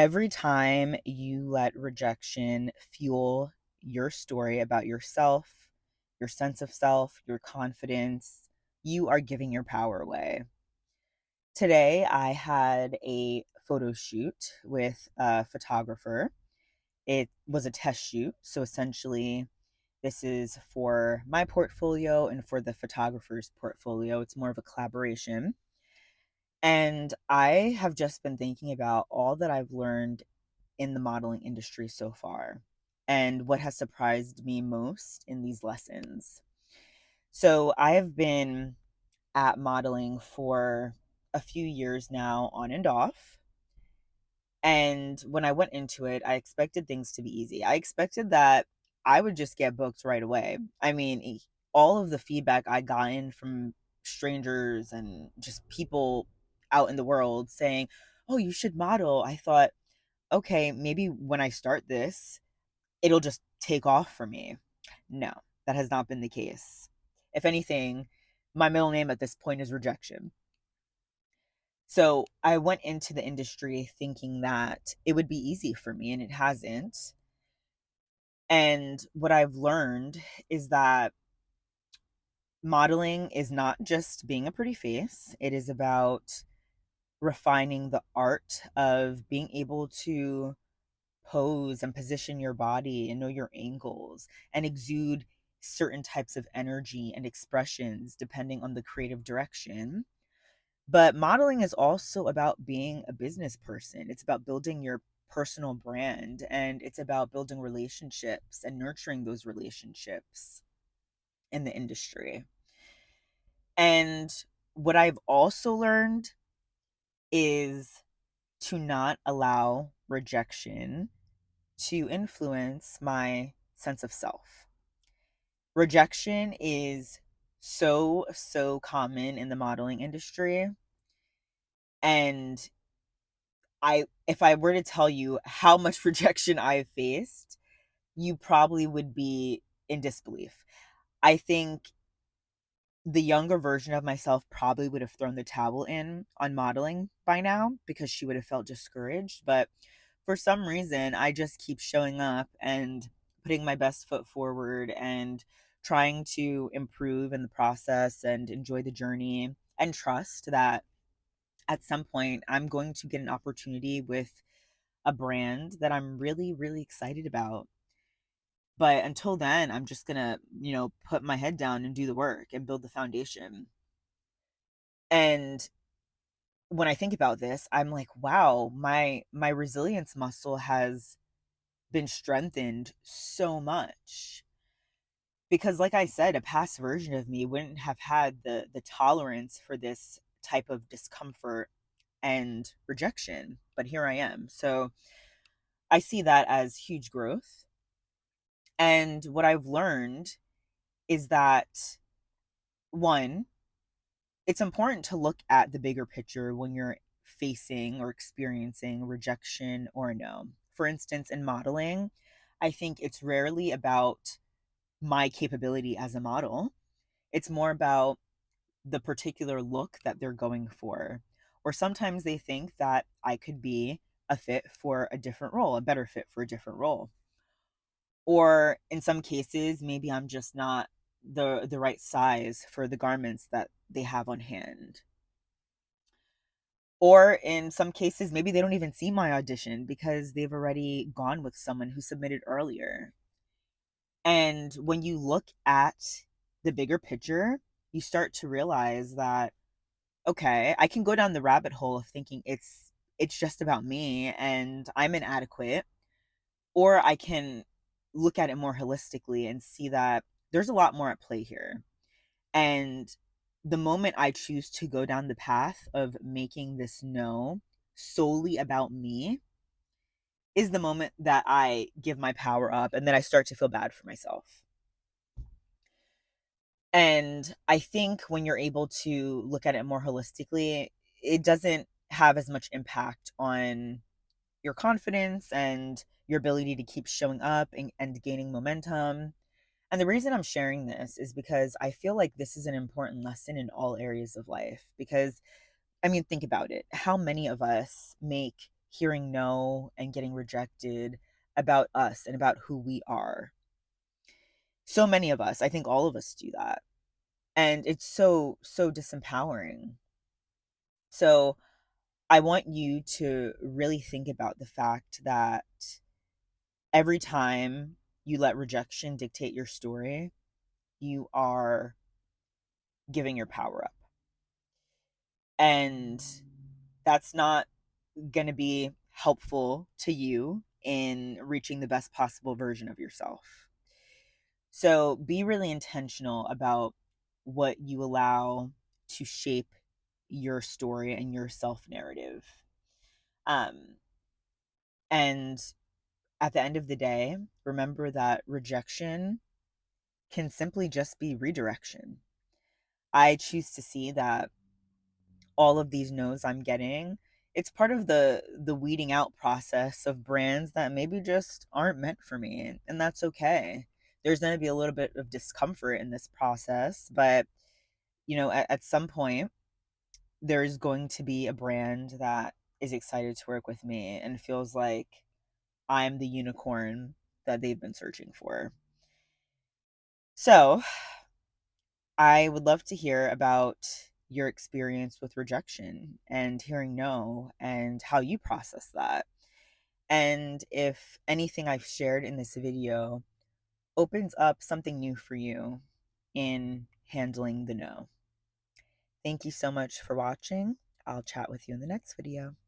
Every time you let rejection fuel your story about yourself, your sense of self, your confidence, you are giving your power away. Today, I had a photo shoot with a photographer. It was a test shoot. So essentially, this is for my portfolio and for the photographer's portfolio. It's more of a collaboration. And I have just been thinking about all that I've learned in the modeling industry so far and what has surprised me most in these lessons. So, I have been at modeling for a few years now, on and off. And when I went into it, I expected things to be easy. I expected that I would just get booked right away. I mean, all of the feedback I got in from strangers and just people out in the world saying, "Oh, you should model." I thought, okay, maybe when I start this, it'll just take off for me. No, that has not been the case. If anything, my middle name at this point is Rejection. So I went into the industry thinking that it would be easy for me, and it hasn't. And what I've learned is that modeling is not just being a pretty face, it is about refining the art of being able to pose and position your body and know your angles and exude certain types of energy and expressions depending on the creative direction. But modeling is also about being a business person. It's about building your personal brand, and it's about building relationships and nurturing those relationships in the industry. And what I've also learned is to not allow rejection to influence my sense of self. Rejection is so common in the modeling industry. And if I were to tell you how much rejection I've faced, you probably would be in disbelief. I think the younger version of myself probably would have thrown the towel in on modeling by now because she would have felt discouraged. But for some reason, I just keep showing up and putting my best foot forward and trying to improve in the process and enjoy the journey and trust that at some point I'm going to get an opportunity with a brand that I'm really, really excited about. But until then, I'm just gonna, put my head down and do the work and build the foundation. And when I think about this, I'm like, wow, my resilience muscle has been strengthened so much. Because like I said, a past version of me wouldn't have had the tolerance for this type of discomfort and rejection, but here I am. So I see that as huge growth. And what I've learned is that, one, it's important to look at the bigger picture when you're facing or experiencing rejection or a no. For instance, in modeling, I think it's rarely about my capability as a model. It's more about the particular look that they're going for. Or sometimes they think that I could be a fit for a different role, a better fit for a different role. Or in some cases, maybe I'm just not the right size for the garments that they have on hand. Or in some cases, maybe they don't even see my audition because they've already gone with someone who submitted earlier. And when you look at the bigger picture, you start to realize that, okay, I can go down the rabbit hole of thinking it's just about me and I'm inadequate, or I can look at it more holistically and see that there's a lot more at play here. And the moment I choose to go down the path of making this no solely about me is the moment that I give my power up and then I start to feel bad for myself. And I think when you're able to look at it more holistically, it doesn't have as much impact on your confidence and your ability to keep showing up and gaining momentum. And the reason I'm sharing this is because I feel like this is an important lesson in all areas of life. Because, I mean, think about it. How many of us make hearing no and getting rejected about us and about who we are. So many of us, I think all of us do that. And it's so disempowering. So I want you to really think about the fact that every time you let rejection dictate your story, you are giving your power up. And that's not going to be helpful to you in reaching the best possible version of yourself. So be really intentional about what you allow to shape your story and your self narrative. Um, and at the end of the day, remember that rejection can simply just be redirection. I choose to see that all of these no's I'm getting, it's part of the weeding out process of brands that maybe just aren't meant for me, and that's okay. There's going to be a little bit of discomfort in this process, but at some point there's going to be a brand that is excited to work with me and feels like I'm the unicorn that they've been searching for. So, I would love to hear about your experience with rejection and hearing no and how you process that. And if anything I've shared in this video opens up something new for you in handling the no. Thank you so much for watching. I'll chat with you in the next video.